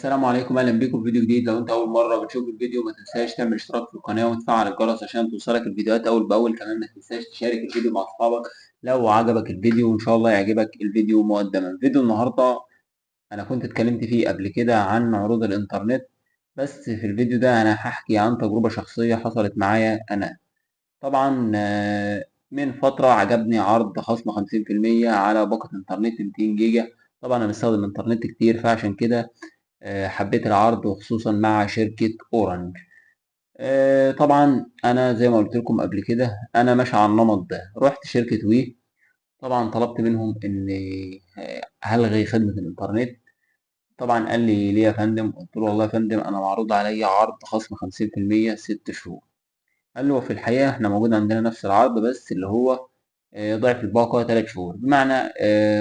السلام عليكم، اهلا بيكم في فيديو جديد. لو انت اول مره بتشوف الفيديو ما تنساش تعمل اشتراك في القناه وتفعل الجرس عشان توصلك الفيديوهات اول باول. كمان ما تنساش تشارك الفيديو مع اصحابك لو عجبك الفيديو، وان شاء الله يعجبك الفيديو مقدما. فيديو النهارده انا كنت اتكلمت فيه قبل كده عن عروض الانترنت، بس في الفيديو ده انا هحكي عن تجربه شخصيه حصلت معايا انا. طبعا من فتره عجبني عرض خصم 50% على باقه انترنت 200 جيجا. طبعا انا بستخدم انترنت كتير فعشان كده حبيت العرض، وخصوصا مع شركة أورنج. طبعا أنا زي ما قلت لكم قبل كده أنا ماشي على النمط ده. رحت شركة وي، طبعا طلبت منهم إن هلغي خدمة الإنترنت. طبعا قال لي ليه يا فندم؟ قلت له والله يا فندم أنا معروض عليا عرض خصم 50% 6 شهور. قال له في الحقيقة احنا موجود عندنا نفس العرض، بس اللي هو ضعف الباقة 3 شهور. بمعنى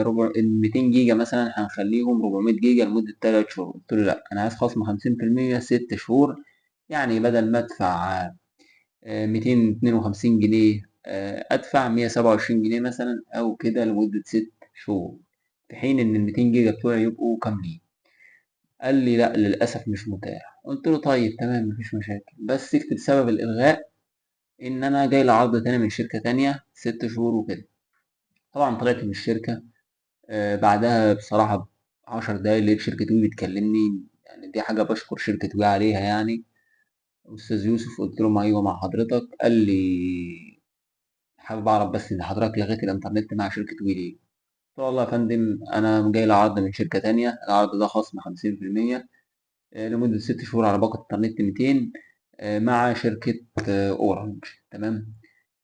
ربع 200 جيجا مثلا هنخليهم 400 جيجا لمدة 3 شهور. قلت له لا، أنا عايز خصم 50% 6 شهور. يعني بدل ما أدفع 252 جنيه، أدفع 127 جنيه مثلا أو كده لمدة 6 شهور، في حين إن ال 200 جيجا بتوعي يبقوا كاملين. قال لي لا للأسف مش متاح. قلت له طيب تمام مفيش مشاكل، بس اكتب سبب الإلغاء ان انا جاي لعرض تاني من شركة تانية 6 شهور وكده. طبعا طلعت من الشركة. بعدها بصراحة ب10 دقايق لقيت شركة وي بتكلمني. يعني دي حاجة بشكر شركة وي عليها يعني. أستاذ يوسف، قلت لهم أيوه مع حضرتك. قال لي حابب أعرف بس إن حضرتك لغيت الإنترنت مع شركة وي ليه؟ قلت له والله يا فندم أنا جاي لعرض من شركة تانية، العرض ده خصم 50% لمدة 6 شهور على باقة إنترنت 200 مع شركة أورنج. تمام.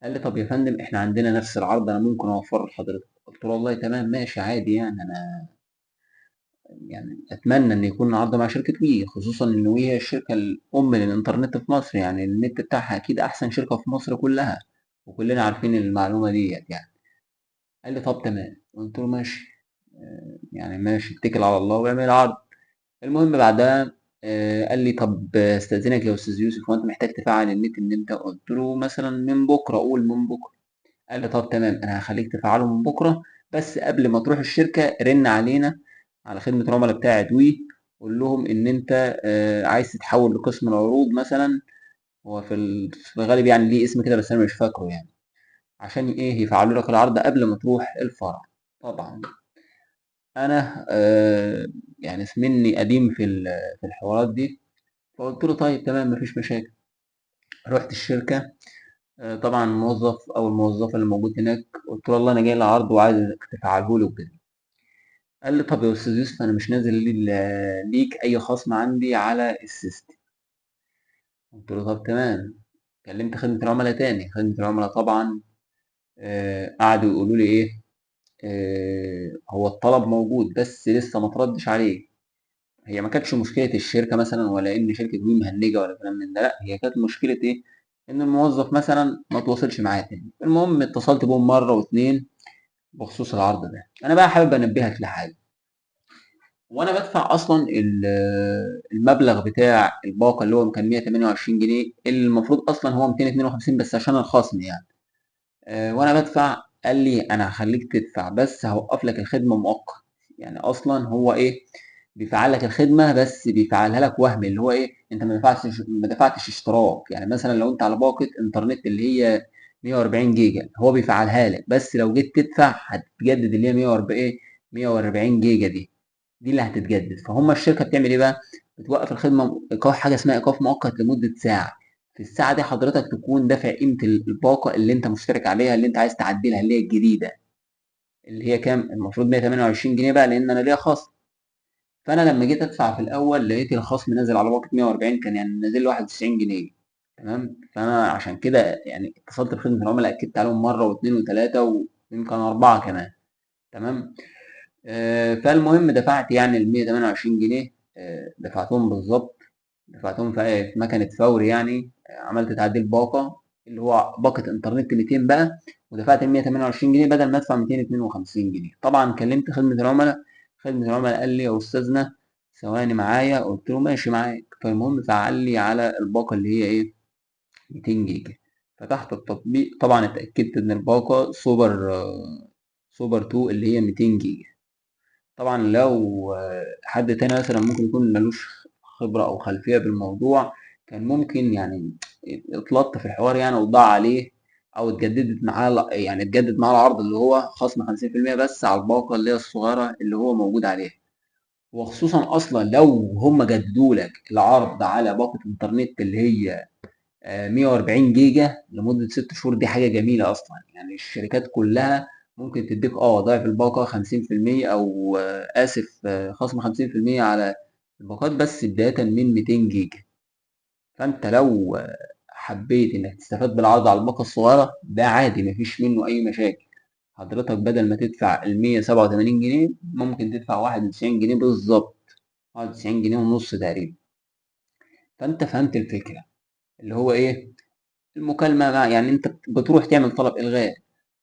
قال لي طب يا فندم احنا عندنا نفس العرض، انا ممكن اوفره لحضرتك. قلت له والله تمام ماشي عادي، يعني انا يعني اتمنى ان يكون العرض مع شركه وي، خصوصا ان وي هي الشركه الام للانترنت في مصر. يعني النت بتاعها اكيد احسن شركه في مصر كلها، وكلنا عارفين المعلومه ديت يعني. قال لي طب تمام. قلت له ماشي، يعني ماشي اتكل على الله واعمل عرض. المهم بعدها قال لي طب استاذنك يا استاذ يوسف، وانت محتاج تفعل النت من امتى؟ قلت له مثلا من بكره، اقول من بكره. قال لي طب تمام انا هخليك تفعله من بكره، بس قبل ما تروح الشركه رن علينا على خدمه العملاء بتاعه وي. قول لهم ان انت عايز تتحول لقسم العروض مثلا. هو في الغالب يعني ليه اسم كده بس انا مش فاكره يعني، عشان ايه يفعلوا لك العرض قبل ما تروح الفرع. طبعا انا يعني مني قديم في الحوارات دي، فقلت له طيب تمام مفيش مشاكل. رحت الشركه. طبعا الموظف او الموظفه اللي موجود هناك قلت له والله انا جاي لعرض وعايزك تفعله لي وكده. قال لي طب يا استاذ يوسف انا مش نازل ليك اي خصم عندي على السيستم. قلت له طب تمام. كلمت خدمة العملاء تاني. خدمة العملاء طبعا قعدوا يقولوا لي ايه، هو الطلب موجود بس لسه ما تردش عليه. هي ما كانتش مشكلة الشركة مثلا، ولا ان شركة وي مهنجة ولا كلام من ده، لا هي كانت مشكلة ايه، ان الموظف مثلا ما تواصلش معايا تاني. المهم اتصلت بهم مرة واتنين بخصوص العرض ده. انا بقى حابب انبهك لحاجة. وانا بدفع اصلا المبلغ بتاع الباقه اللي هو كان 128 جنيه، اللي المفروض اصلا هو 252 بس عشان الخصم يعني. وانا بدفع قال لي انا هخليك تدفع بس هوقف لك الخدمه مؤقت. يعني اصلا هو ايه، بيفعل لك الخدمه بس بيفعلها لك وهم، اللي هو ايه انت ما دفعتش اشتراك. يعني مثلا لو انت على باقه انترنت اللي هي 140 جيجا هو بيفعلها لك، بس لو جيت تدفع هتجدد اللي هي 140 جيجا دي اللي هتتجدد. فهم الشركه بتعمل ايه بقى، بتوقف الخدمه ايقاف، حاجه اسمها ايقاف مؤقت لمده ساعه. في الساعه دي حضرتك تكون دافع قيمه الباقه اللي انت مشترك عليها، اللي انت عايز تعدلها، اللي هي الجديده، اللي هي كام المفروض 128 جنيه بقى لان انا ليا خصم. فانا لما جيت ادفع في الاول لقيت الخصم نازل على باقه 140، كان يعني نازل له 91 جنيه. تمام. فانا عشان كده يعني اتصلت بخدمه العملاء، اكدت عليهم مره واثنين وثلاثه ويمكن اربعه كمان. تمام. فالمهم دفعت يعني ال 128 جنيه، دفعتهم بالظبط. دفعتهم في مكنة فوري يعني. عملت تعديل باقة اللي هو باقة انترنت 200 بقى، ودفعت ال 128 جنيه بدل ما ادفع 252 جنيه. طبعا كلمت خدمة العملاء. خدمة العملاء قال لي يا استاذنا ثواني معايا. قلت له ماشي معاك. فالمهم فعل لي على الباقة اللي هي ايه 200 جيجا. فتحت التطبيق طبعا اتأكدت ان الباقة سوبر 2 اللي هي 200 جيجا. طبعا لو حد تاني مثلا ممكن يكون ملوش خبرة أو خلفية بالموضوع، كان ممكن يعني اتلط في الحوار يعني وضاع عليه، أو اتجددت معاه يعني اتجدد معاه العرض اللي هو خصم 50% بس على الباقة اللي هي الصغيرة اللي هو موجود عليها. وخصوصا أصلا لو هم جددوا لك العرض على باقة إنترنت اللي هي 140 جيجا لمدة 6 شهور، دي حاجة جميلة أصلا. يعني الشركات كلها ممكن تديك ضعف الباقة 50%، أو آسف خصم 50% على الباقات بس بداية من 200 جيجا. فأنت لو حبيت إنك تستفاد بالعرض على الباقة الصغيرة ده عادي، مفيش منه أي مشاكل. حضرتك بدل ما تدفع ال 187 جنيه ممكن تدفع 91 جنيه بالظبط، 91 جنيه ونص تقريبا. فأنت فهمت الفكرة اللي هو إيه. المكالمة يعني انت بتروح تعمل طلب الغاء،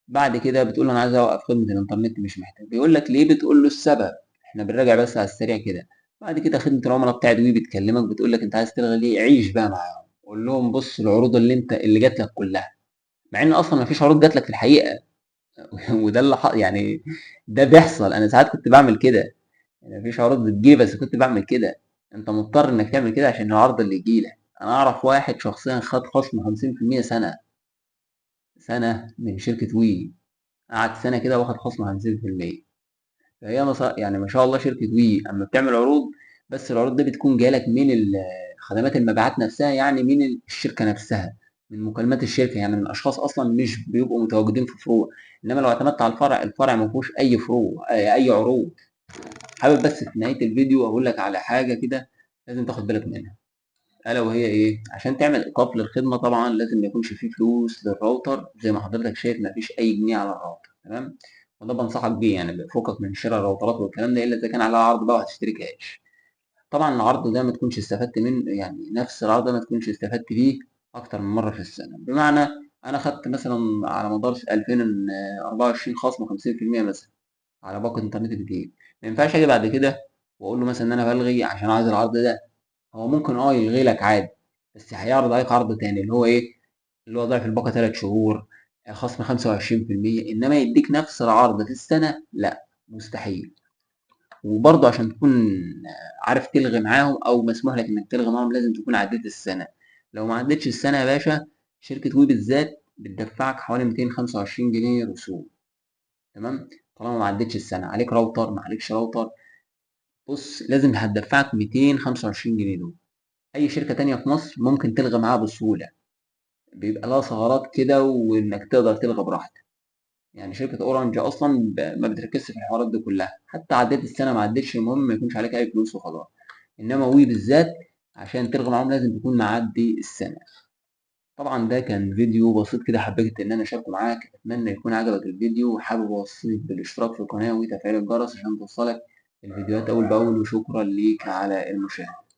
بعد كده بتقول له انا عايز اوقف خدمة الانترنت مش محتاج، بيقول لك ليه؟ بتقول له السبب. احنا بنراجع بس على السريع كده. بعد كده خدمة العملاء بتاعت وي بتكلمك بتقول لك انت عايز تلغي ليه؟ عيش بقى معاهم، قول لهم بص العروض اللي جات لك كلها، مع ان اصلا ما فيش عروض جات لك في الحقيقة. وده اللي يعني ده بيحصل. انا ساعات كنت بعمل كده، يعني مفيش عروض بتجي بس كنت بعمل كده. انت مضطر انك تعمل كده عشان العرض اللي يجي لك. انا اعرف واحد شخصيا خد خصم 50% سنة من شركة وي، قعد سنة كده واخد خصم 50%. فهي يعني ما شاء الله شركة وي أما بتعمل عروض، بس العروض دي بتكون جالك من خدمات المبيعات نفسها، يعني من الشركة نفسها، من مكالمات الشركة، يعني من أشخاص أصلا مش بيبقوا متواجدين في فروع. إنما لو اعتمدت على الفرع ما فيهوش أي فروع أي عروض. حابب بس في نهاية الفيديو أقول لك على حاجة كده لازم تاخد بالك منها، ألا وهي إيه؟ عشان تعمل إيقاف للخدمة طبعًا لازم ما يكونش في فلوس للراوتر، زي ما حضرتك شايف ما فيش أي جنيه على الراوتر، تمام؟ وده بانصحك بيه، يعني فكك من شرا الراوترات والكلام ده إلا إذا كان عليها عرض بقى وهتشتري كاش. طبعًا العرض ده ما تكونش استفدت منه، يعني نفس العرض ده ما تكونش استفدت بيه أكتر من مرة في السنة. بمعنى أنا خدت مثلًا على مدار 2024 خصم 50% مثلًا على باقة إنترنت جديد، ما ينفعش آجي بعد كده وأقول له مثلًا إن أنا بالغي عشان عايز العرض ده. هو ممكن يلغي لك عادي، بس هيعرض عليك عرض تاني اللي هو ايه، اللي هو ضعف الباقة 3 شهور، خصم 25%، انما يديك نفس العرض في السنة لا، مستحيل. وبرضه عشان تكون عارف تلغي معاهم او مسموح لك انك تلغي معاهم لازم تكون عديت السنة. لو ما عدتش السنة يا باشا، شركة وي بالذات بتدفعك حوالي 225 جنيه رسوم، تمام؟ طالما ما عدتش السنة، عليك راوتر ما عليكش راوتر، بص لازم هتدفعك 225 جنيه دول. اي شركة تانية في مصر ممكن تلغي معاها بسهولة، بيبقى لها ثغرات كده وانك تقدر تلغي براحتك. يعني شركة اورنج اصلا ما بتركزش في الحوارات دي كلها، حتى عديت السنة ما عدتش المهم ما يكونش عليك اي فلوس وخلاص. انما وي بالذات عشان تلغي معاهم لازم تكون معدي السنة. طبعا ده كان فيديو بسيط كده حبيت ان انا اشاركه معاك، اتمنى يكون عجبك الفيديو، وحابب اوصيك بالاشتراك في القناة وتفعيل الجرس عشان توصلك الفيديوهات اول باول، وشكرا ليك على المشاهدة.